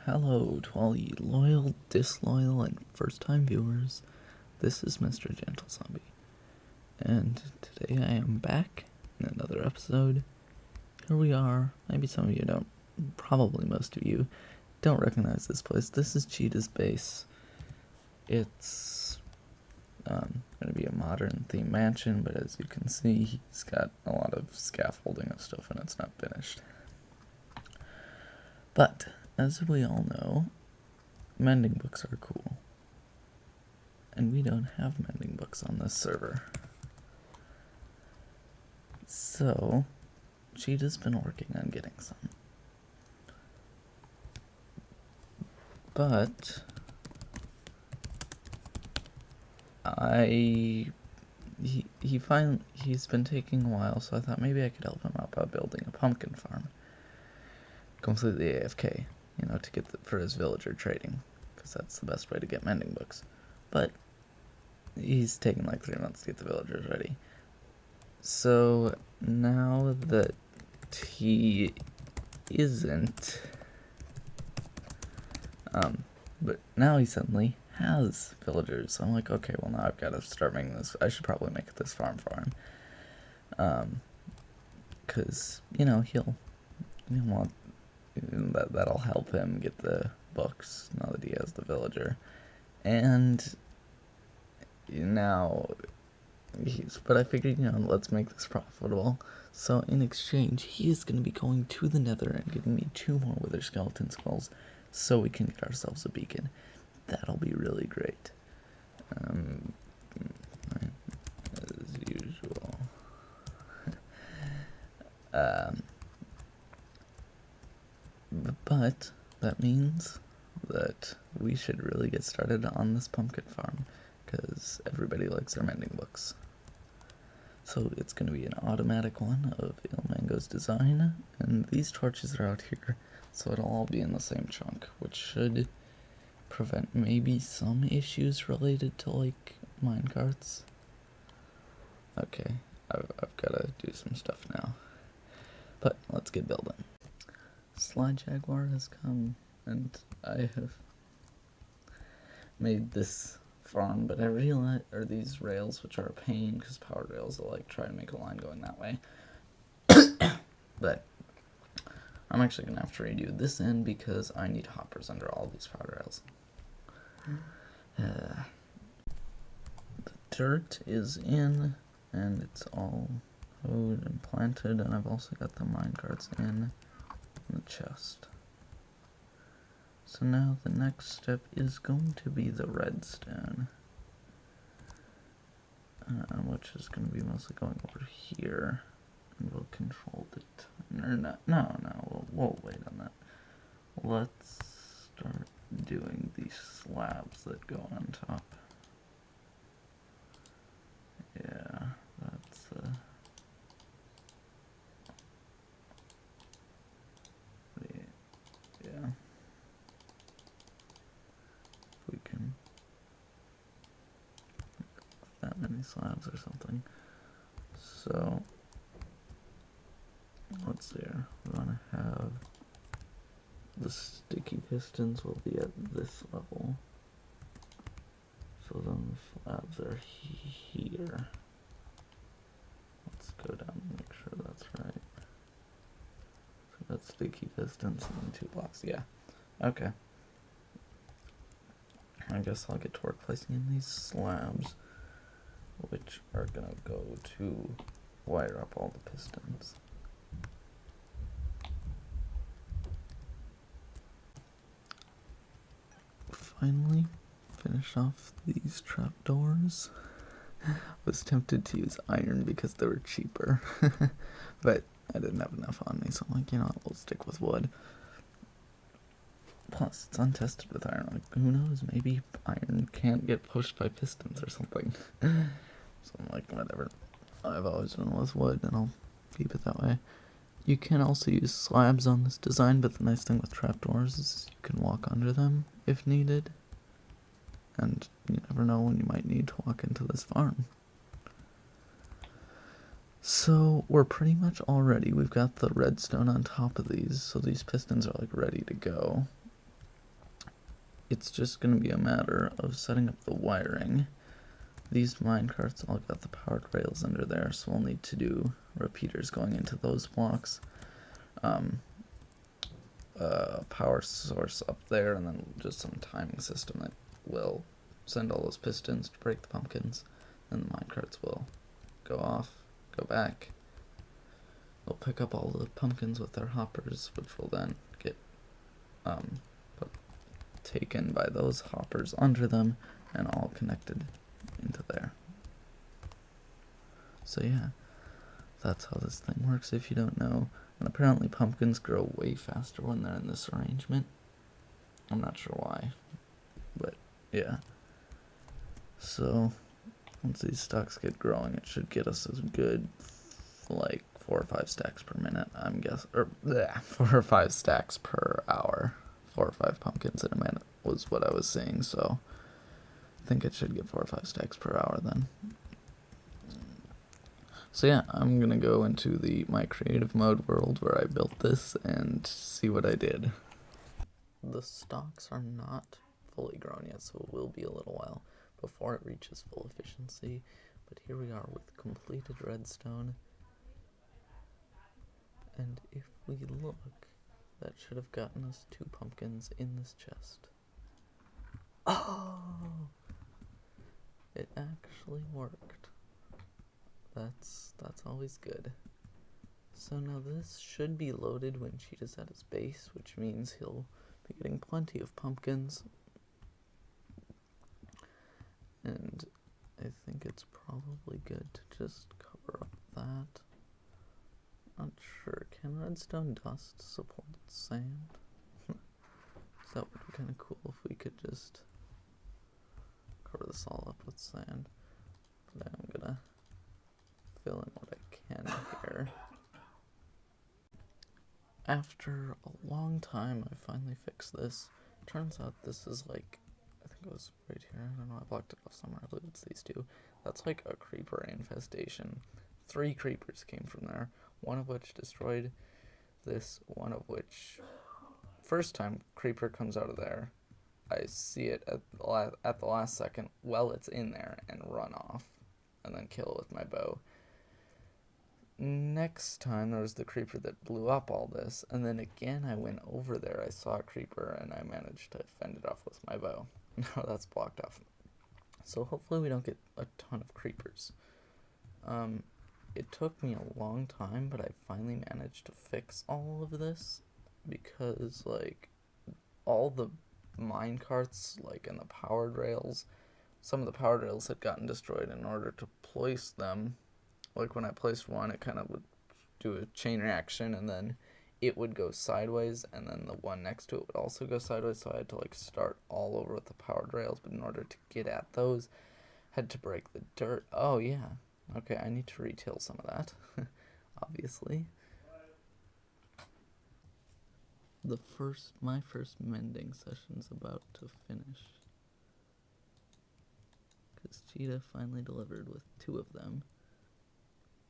Hello to all ye loyal, disloyal, and first-time viewers. This is Mr. Gentle Zombie, and today I am back in another episode. Here we are. Maybe some of you don't, probably most of you, don't recognize this place. This is Cheetah's base. It's going to be a modern-themed mansion, but as you can see, he's got a lot of scaffolding and stuff, and it's not finished. But as we all know, mending books are cool. And we don't have mending books on this server. So, Cheetah's been working on getting some. But he's been taking a while, so I thought maybe I could help him out by building a pumpkin farm. Completely AFK. To get for his villager trading, because that's the best way to get mending books. But he's taken like 3 months to get the villagers ready. So now that he isn't, but now he suddenly has villagers. So I'm like, okay, well now I've got to start making this. I should probably make this farm for him, because he'll want. That'll help him get the books now that he has the villager. And now but I figured, let's make this profitable. So in exchange, he is going to be going to the Nether and getting me 2 more wither skeleton skulls so we can get ourselves a beacon. That'll be really great. As usual. But that means that we should really get started on this pumpkin farm, because everybody likes their mending books. So it's going to be an automatic one of Ilmango's design, and these torches are out here, so it'll all be in the same chunk, which should prevent maybe some issues related to, like, minecarts. Okay, I've got to do some stuff now. But let's get building. Sly Jaguar has come, and I have made this farm, but I realize, these rails, which are a pain, because powered rails will, try to make a line going that way. But I'm actually going to have to redo this end, because I need hoppers under all these powered rails. The dirt is in, and it's all hoed and planted, and I've also got the minecarts in the chest. So now the next step is going to be the redstone, which is going to be mostly going over here, and we'll control the we'll wait on that. Let's start doing these slabs that go on top. Yeah, that's yeah. If we can make that many slabs or something. So let's see here. We want to have the sticky pistons will be at this level. So then the slabs are here. Let's go down and make sure that's right. So that's sticky pistons and then 2 blocks. Yeah. Okay. I guess I'll get to work placing in these slabs, which are gonna go to wire up all the pistons. Finally finished off these trapdoors. Was tempted to use iron because they were cheaper, but I didn't have enough on me, so I'm like, we'll stick with wood. Plus, it's untested with iron. Like, who knows? Maybe iron can't get pushed by pistons or something. So I'm like, whatever. I've always been with wood, and I'll keep it that way. You can also use slabs on this design, but the nice thing with trapdoors is you can walk under them if needed. And you never know when you might need to walk into this farm. So we're pretty much all ready. We've got the redstone on top of these, so these pistons are ready to go. it's just going to be a matter of setting up the wiring. These minecarts all got the powered rails under there, so we'll need to do repeaters going into those blocks. Power source up there, and then just some timing system that will send all those pistons to break the pumpkins. Then the minecarts will go off, go back. They'll pick up all the pumpkins with their hoppers, which will then get taken by those hoppers under them and all connected into there. So yeah, that's how this thing works if you don't know. And apparently pumpkins grow way faster when they're in this arrangement. I'm not sure why, but yeah. So once these stocks get growing, it should get us as good, like 4 or 5 stacks per minute, I'm guessing, or 4 or 5 stacks per hour. 4 or 5 pumpkins in a minute was what I was saying, so I think it should get 4 or 5 stacks per hour then. So yeah, I'm gonna go into my creative mode world where I built this and see what I did. The stalks are not fully grown yet, so it will be a little while before it reaches full efficiency, but here we are with completed redstone. And if we look, that should have gotten us 2 pumpkins in this chest. Oh! It actually worked. That's always good. So now this should be loaded when Cheetah is at his base, which means he'll be getting plenty of pumpkins. And I think it's probably good to just cover up that. Not sure. Can redstone dust support sand? That would be kind of cool if we could just cover this all up with sand. But I'm gonna fill in what I can here. After a long time, I finally fixed this. Turns out this is like, I think it was right here. I don't know, I blocked it off somewhere. I believe it's these 2. That's like a creeper infestation. 3 creepers came from there. One of which destroyed this, one of which, first time creeper comes out of there, I see it at the last second while it's in there and run off and then kill it with my bow. Next time there was the creeper that blew up all this, and then again I went over there, I saw a creeper and I managed to fend it off with my bow. Now that's blocked off. So hopefully we don't get a ton of creepers. It took me a long time, but I finally managed to fix all of this because, like, all the mine carts, like, and the powered rails, some of the powered rails had gotten destroyed. In order to place them, like, when I placed one, it kind of would do a chain reaction, and then it would go sideways, and then the one next to it would also go sideways, so I had to, like, start all over with the powered rails. But in order to get at those, I had to break the dirt. Oh, yeah. Okay, I need to retail some of that, obviously. My first mending session's about to finish. Because Cheetah finally delivered with 2 of them.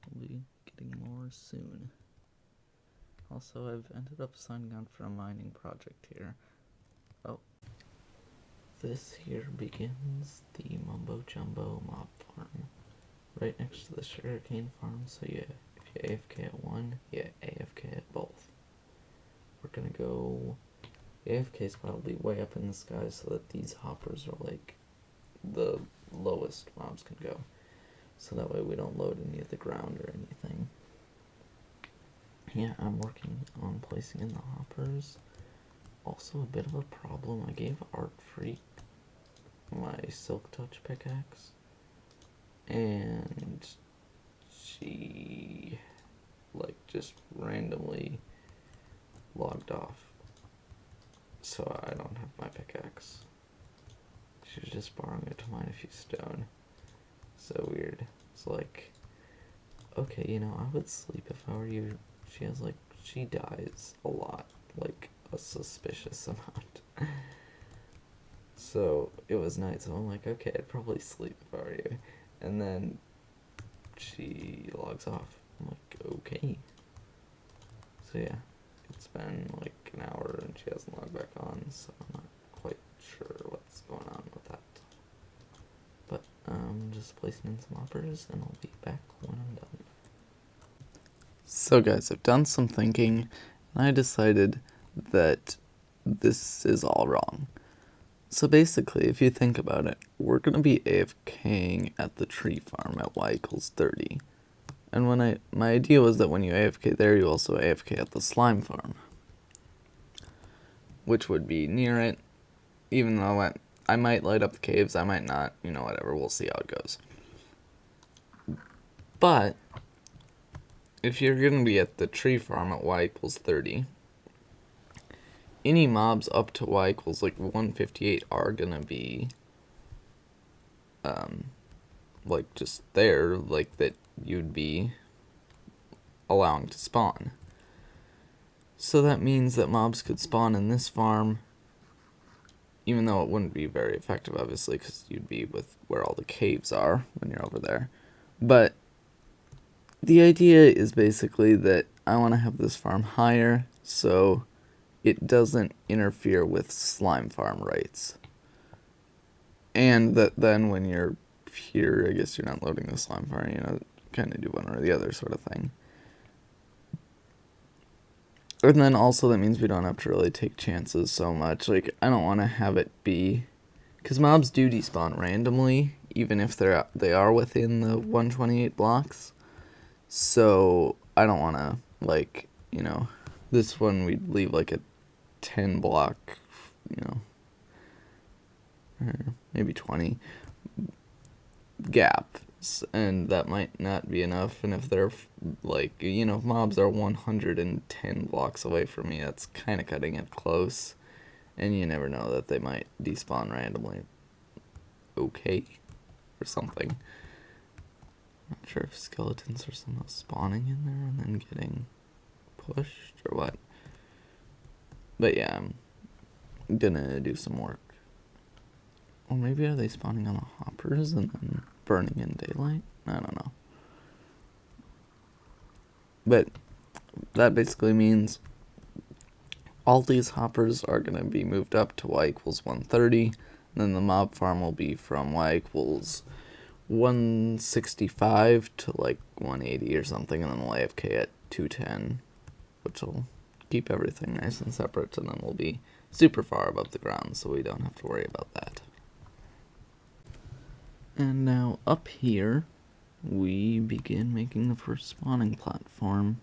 We'll be getting more soon. Also, I've ended up signing on for a mining project here. Oh. This here begins the Mumbo Jumbo mob farm. Right next to the sugarcane farm, so if you AFK at one, you AFK at both. We're gonna go, AFK's probably way up in the sky so that these hoppers are like the lowest mobs can go. So that way we don't load any of the ground or anything. Yeah, I'm working on placing in the hoppers. Also a bit of a problem, I gave Art Freak my Silk Touch pickaxe. And she, like, just randomly logged off. So I don't have my pickaxe. She was just borrowing it to mine a few stone. So weird. It's like, okay, you know, I would sleep if I were you. She dies a lot. Like, a suspicious amount. So it was night, so I'm like, okay, I'd probably sleep if I were you. And then she logs off. I'm like, okay. So yeah, it's been like an hour and she hasn't logged back on, so I'm not quite sure just placing in some hoppers, and I'll be back when I'm done. So guys, I've done some thinking, and I decided that this is all wrong. So basically, if you think about it, we're going to be AFKing at the tree farm at y equals 30. And my idea was that when you AFK there, you also AFK at the slime farm, which would be near it, even though I might light up the caves, I might not, whatever, we'll see how it goes. But if you're going to be at the tree farm at y equals 30, any mobs up to y equals 158 are going to be just there, that you'd be allowing to spawn. So that means that mobs could spawn in this farm, even though it wouldn't be very effective, obviously, because you'd be with where all the caves are when you're over there. But the idea is basically that I want to have this farm higher, so it doesn't interfere with slime farm rights. And that then when you're here, I guess you're not loading the slime farm, kind of do one or the other sort of thing. And then also that means we don't have to really take chances so much. I don't want to have it be, because mobs do despawn randomly, even if they are within the 128 blocks. So I don't want to, this one we'd leave a 10 block, or maybe 20 gap, and that might not be enough. And if they're if mobs are 110 blocks away from me, that's kind of cutting it close, and you never know that they might despawn randomly or something. Not sure if skeletons are somehow spawning in there and then getting pushed or what. But yeah, I'm gonna do some work. Or maybe are they spawning on the hoppers and then burning in daylight? I don't know. But that basically means all these hoppers are going to be moved up to y equals 130. And then the mob farm will be from y equals 165 to 180 or something. And then we'll AFK at 210, which will keep everything nice and separate. And then we'll be super far above the ground, so we don't have to worry about that. And now up here, we begin making the first spawning platform.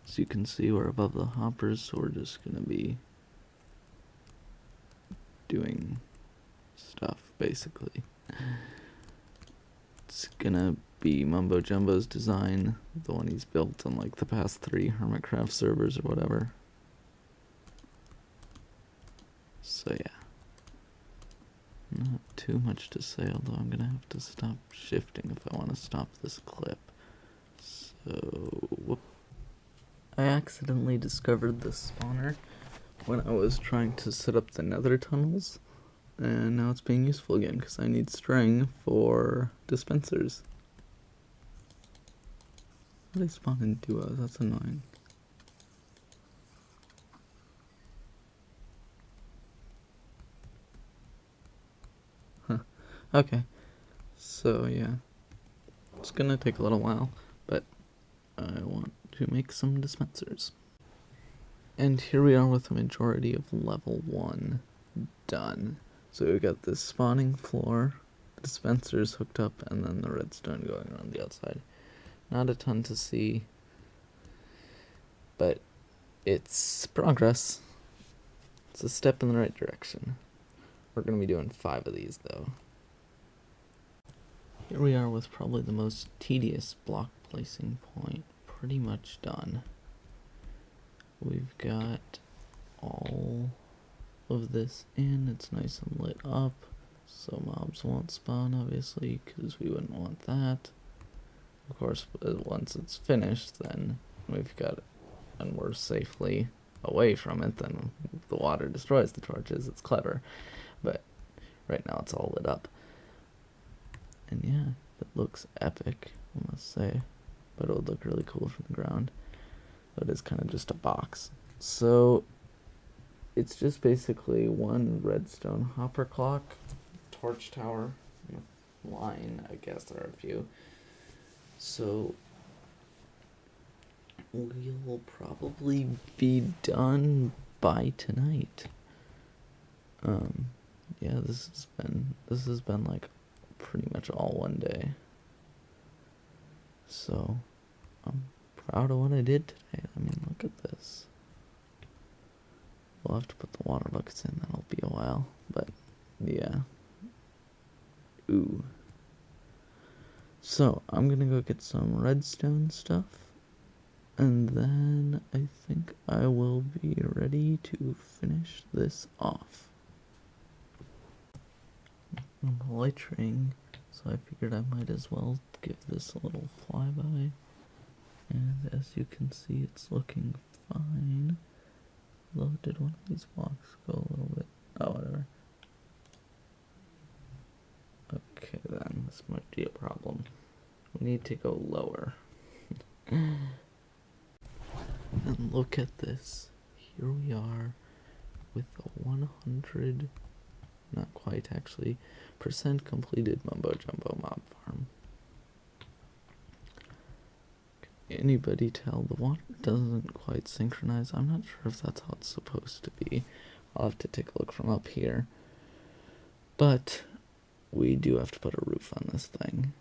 As you can see, we're above the hoppers, so we're just going to be doing stuff, basically. It's going to be Mumbo Jumbo's design, the one he's built on the past 3 Hermitcraft servers or whatever. So yeah. Not too much to say, although I'm going to have to stop shifting if I want to stop this clip. So, whoop. I accidentally discovered this spawner when I was trying to set up the nether tunnels, and now it's being useful again because I need string for dispensers. They spawn in duos, that's annoying. Okay, so yeah, it's gonna take a little while, but I want to make some dispensers. And here we are with the majority of level 1 done. So we got this spawning floor, the dispensers hooked up, and then the redstone going around the outside. Not a ton to see, but it's progress. It's a step in the right direction. We're gonna be doing 5 of these though. Here we are with probably the most tedious block placing point pretty much done. We've got all of this in, it's nice and lit up, so mobs won't spawn obviously, because we wouldn't want that. Of course, once it's finished, then we've got it, and we're safely away from it, then the water destroys the torches. It's clever, but right now it's all lit up. And yeah, it looks epic, I must say. But it would look really cool from the ground. But it's kind of just a box. So it's just basically one redstone hopper clock, torch tower, line. I guess there are a few. So we'll probably be done by tonight. Yeah, this has been like pretty much all one day. So I'm proud of what I did today. I mean, look at this. We'll have to put the water buckets in. That'll be a while, but yeah. Ooh. So I'm gonna go get some redstone stuff, and then I think I will be ready to finish this off. I'm elytring, so I figured I might as well give this a little flyby. And as you can see, it's looking fine. Although, did one of these blocks go a little bit? Oh, whatever. Okay, then. This might be a problem. We need to go lower. And look at this. Here we are with a 100, not quite actually, % completed Mumbo Jumbo mob farm. Can anybody tell the water doesn't quite synchronize? I'm not sure if that's how it's supposed to be. I'll have to take a look from up here. But we do have to put a roof on this thing.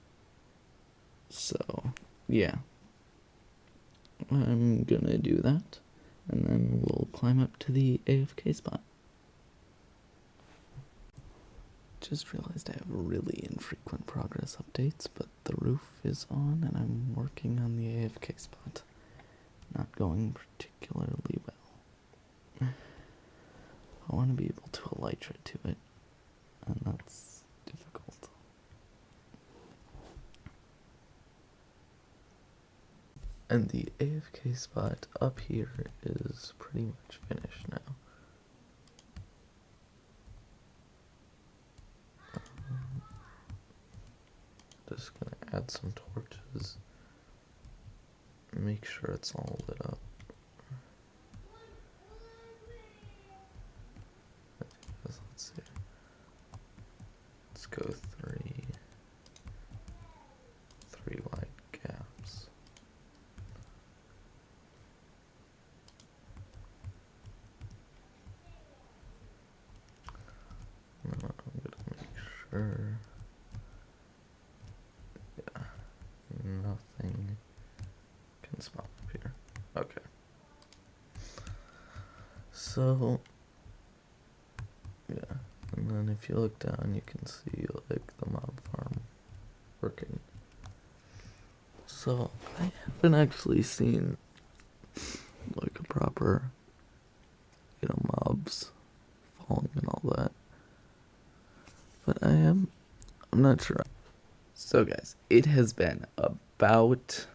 So, yeah. I'm gonna do that, and then we'll climb up to the AFK spot. Just realized I have really infrequent progress updates, but the roof is on and I'm working on the AFK spot. Not going particularly well. I want to be able to elytra to it, and that's difficult. And the AFK spot up here is pretty much finished now. Just gonna add some torches. Make sure it's all lit up. Let's see. Let's go three wide gaps. I'm gonna make sure. Yeah, nothing can spawn up here. Okay. So, yeah, and then if you look down, you can see like the mob farm working. So I haven't actually seen like a proper, mobs falling and all that. But I'm not sure. So guys, it has been about,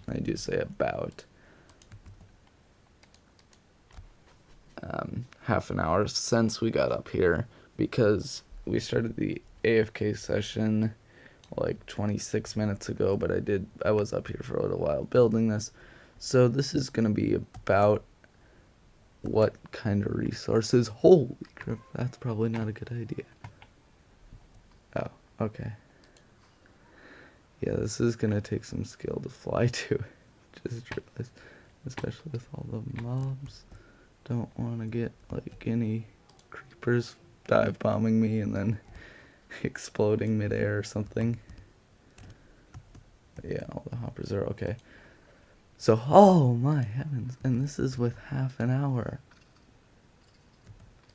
I do say about, half an hour since we got up here, because we started the AFK session like 26 minutes ago, but I was up here for a little while building this. So this is gonna be about what kind of resources. Holy crap, that's probably not a good idea. Oh, okay. Yeah, this is gonna take some skill to fly to. Just realized, especially with all the mobs. Don't want to get like any creepers dive bombing me and then exploding midair or something. But yeah, all the hoppers are okay. So, oh my heavens, and this is with half an hour.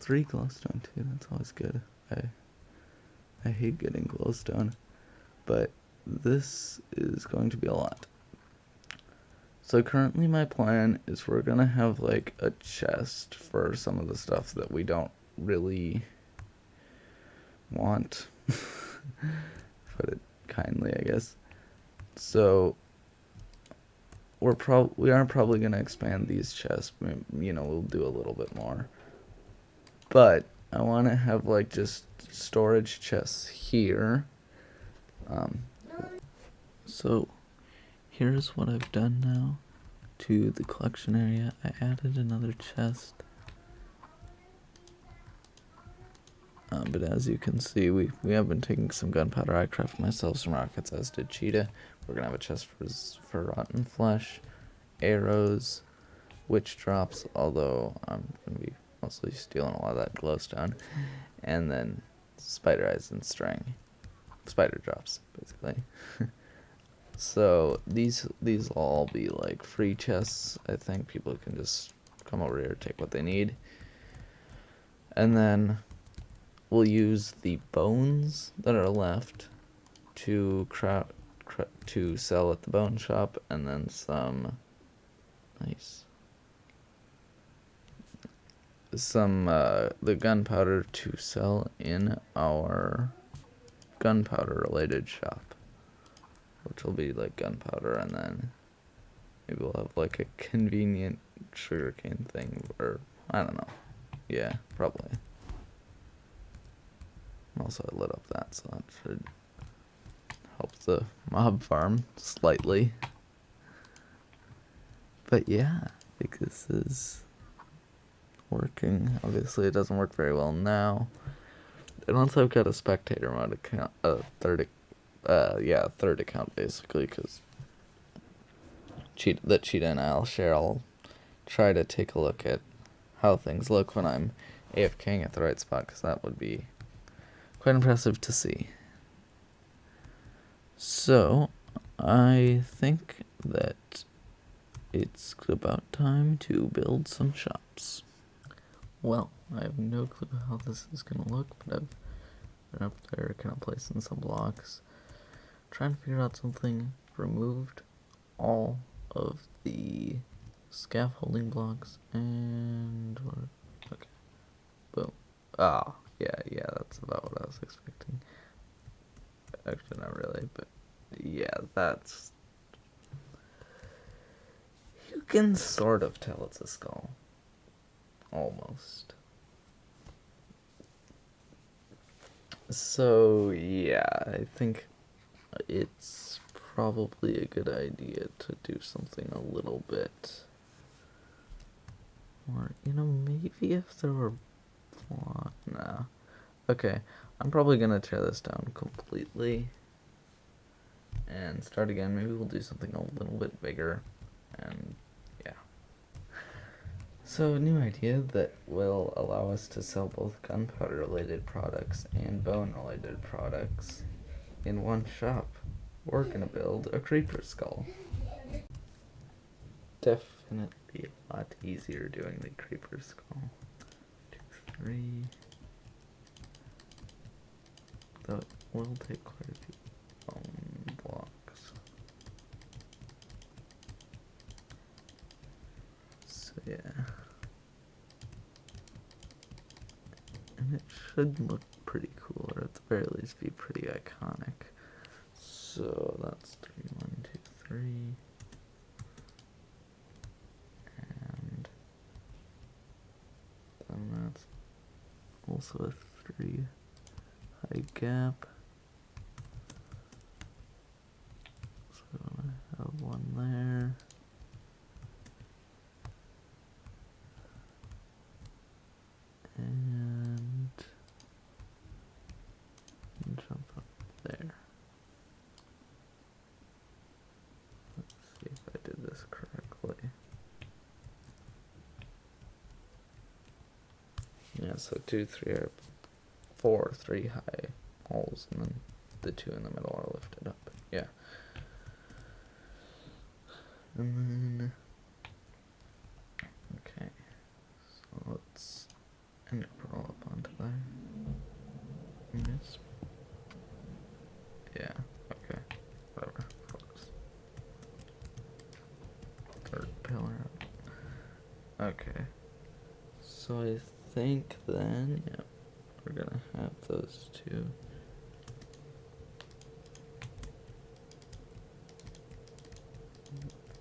3 glowstone too, that's always good. I hate getting glowstone, but this is going to be a lot. So currently my plan is we're gonna have like a chest for some of the stuff that we don't really want. Put it kindly, I guess. So we are probably gonna expand these chests. We'll do a little bit more. But I want to have like just storage chests here. So here's what I've done now to the collection area. I added another chest But as you can see, we have been taking some gunpowder. I crafted myself some rockets, as did Cheetah. We're gonna have a chest for rotten flesh, arrows, witch drops, although I'm gonna be mostly stealing a lot of that glowstone, and then spider eyes and string. Spider drops, basically. So these will all be like free chests. I think people can just come over here, take what they need, and then we'll use the bones that are left to to sell at the bone shop, and then some the gunpowder to sell in our gunpowder related shop, which will be like gunpowder, and then maybe we'll have like a convenient sugarcane thing, or I don't know. Yeah, probably. Also, I lit up that, so that should help the mob farm slightly. But yeah, I think this is working. Obviously, it doesn't work very well now. And also, I've got a spectator mode account, third account basically, because Cheetah and I'll share. I'll try to take a look at how things look when I'm AFKing at the right spot, because that would be quite impressive to see. So, I think that it's about time to build some shops. Well, I have no clue how this is going to look, but I've been up there kind of placing some blocks, trying to figure out something, removed all of the scaffolding blocks, and okay, boom. Ah, yeah, that's about what I was expecting. Actually, not really, but yeah, that's... You can sort of tell it's a skull. Almost. So, yeah, I think it's probably a good idea to do something a little bit more, maybe if there were... Nah. Okay, I'm probably gonna tear this down completely and start again. Maybe we'll do something a little bit bigger, and yeah. So, a new idea that will allow us to sell both gunpowder related products and bone related products in one shop. We're gonna build a creeper skull. Definitely a lot easier doing the creeper skull. 2, 3. Though it will take quite a few bone blocks. So yeah. And it should look pretty cool, or at the very least be pretty iconic. So that's 3, 1, 2, 3. And then that's also a 3 high gap. So I have one there. And jump up there. Let's see if I did this correctly. Yeah, so 2, 3 are 4, 3 high holes, and then the 2 in the middle are lifted up. Yeah. And then, okay, so let's ender pearl up onto there. Yes. Yeah, okay, whatever. Focus. Third pillar up. Okay. So I think then, yeah, we're gonna have those 2.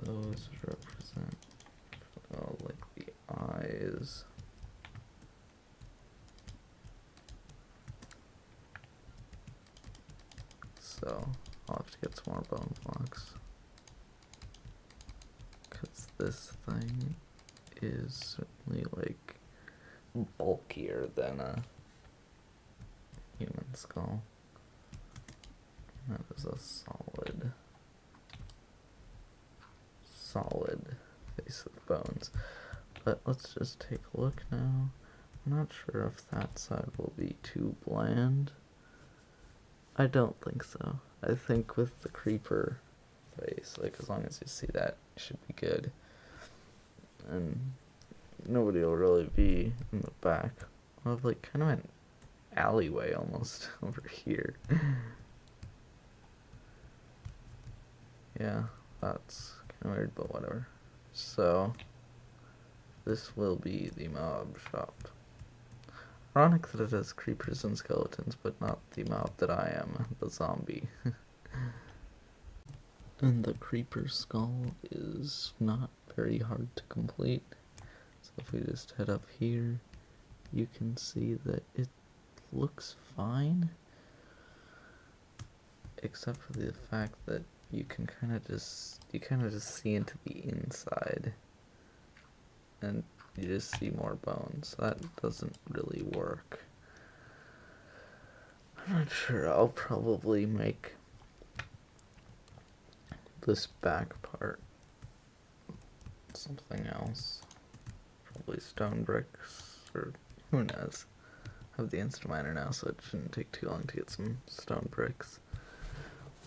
Those represent, like the eyes. So I'll have to get some more bone blocks, because this thing is certainly like bulkier than a skull. That is a solid face of bones. But let's just take a look now. I'm not sure if that side will be too bland. I don't think so. I think with the creeper face, like as long as you see that, it should be good. And nobody will really be in the back. I'll have like kind of an alleyway almost over here. Yeah, that's kind of weird, but whatever. So, this will be the mob shop. Ironic that it has creepers and skeletons, but not the mob that I am, the zombie. And the creeper skull is not very hard to complete. So if we just head up here, you can see that it looks fine. Except for the fact that you can kind of just see into the inside. And you just see more bones. That doesn't really work. I'm not sure. I'll probably make this back part something else. Probably stone bricks, or who knows. I have the Instaminer now, so it shouldn't take too long to get some stone bricks.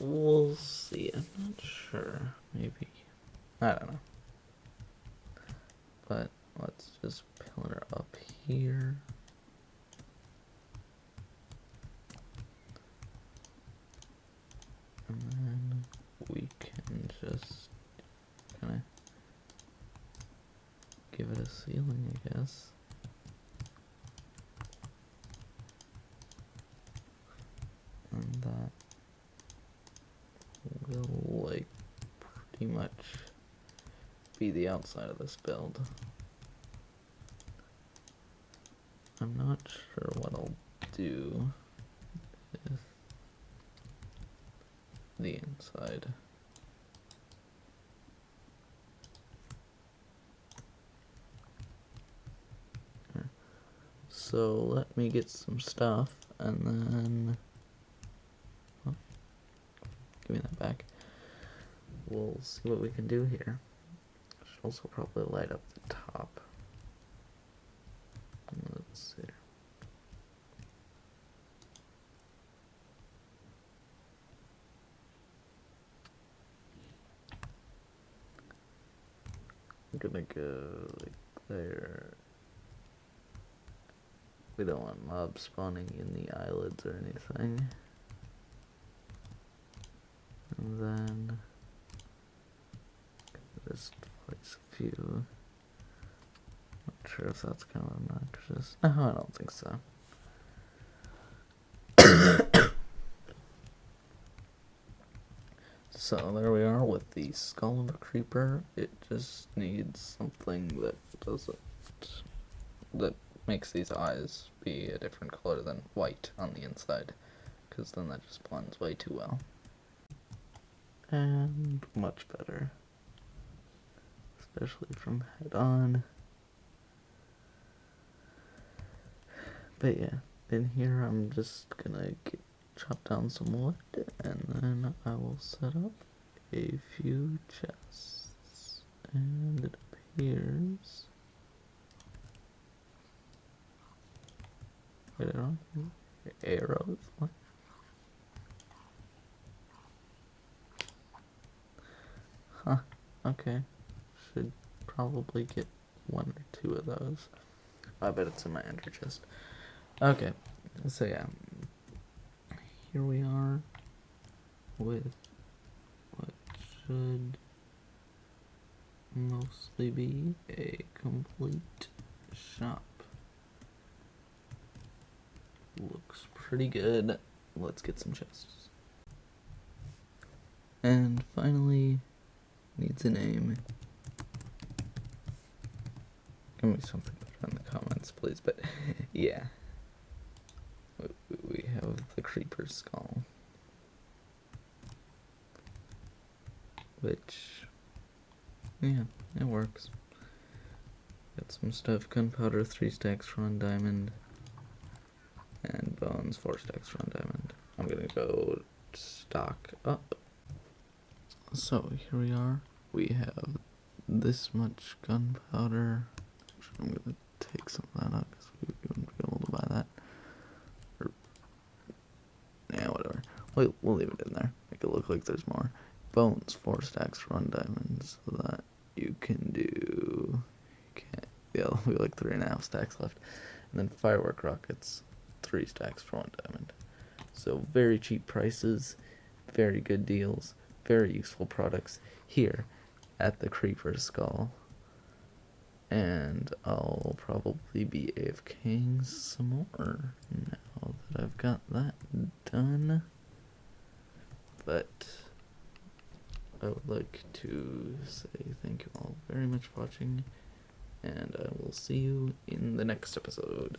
We'll see. I'm not sure. Maybe. I don't know. But let's just pillar up here. And then we can just kind of give it a ceiling, I guess. And that will, like, pretty much be the outside of this build. I'm not sure what I'll do with the inside. So let me get some stuff and then give me that back. We'll see what we can do here. Should also probably light up the top. Let's see. I'm gonna go like there. We don't want mobs spawning in the eyelids or anything. And then just place a few. Not sure if that's kind of obnoxious. No, I don't think so. So there we are with the skull of a creeper. It just needs something that makes these eyes be a different color than white on the inside, because then that just blends way too well. And much better, especially from head on. But yeah, in here I'm just gonna chop down some wood, and then I will set up a few chests. And it appears... Wait, I don't know. Arrows? What? Huh, okay. Should probably get one or two of those. I bet it's in my ender chest. Okay, so yeah. Here we are with what should mostly be a complete shop. Looks pretty good. Let's get some chests. And finally, needs a name. Give me something better in the comments, please. But yeah, we have the creeper skull, which, yeah, it works. Got some stuff: gunpowder, 3 stacks, raw diamond, and bones, 4 stacks for 1 diamond. I'm gonna go stock up. So here we are. We have this much gunpowder. I'm gonna take some of that out because we wouldn't be able to buy that. Or, yeah, whatever. We'll leave it in there. Make it look like there's more. Bones, 4 stacks for 1 diamond, so that you can do. Yeah, we have like 3.5 stacks left. And then firework rockets, 3 stacks for 1 diamond. So very cheap prices, very good deals, very useful products here at the Creeper Skull. And I'll probably be AFKing some more now that I've got that done. But I would like to say thank you all very much for watching, and I will see you in the next episode.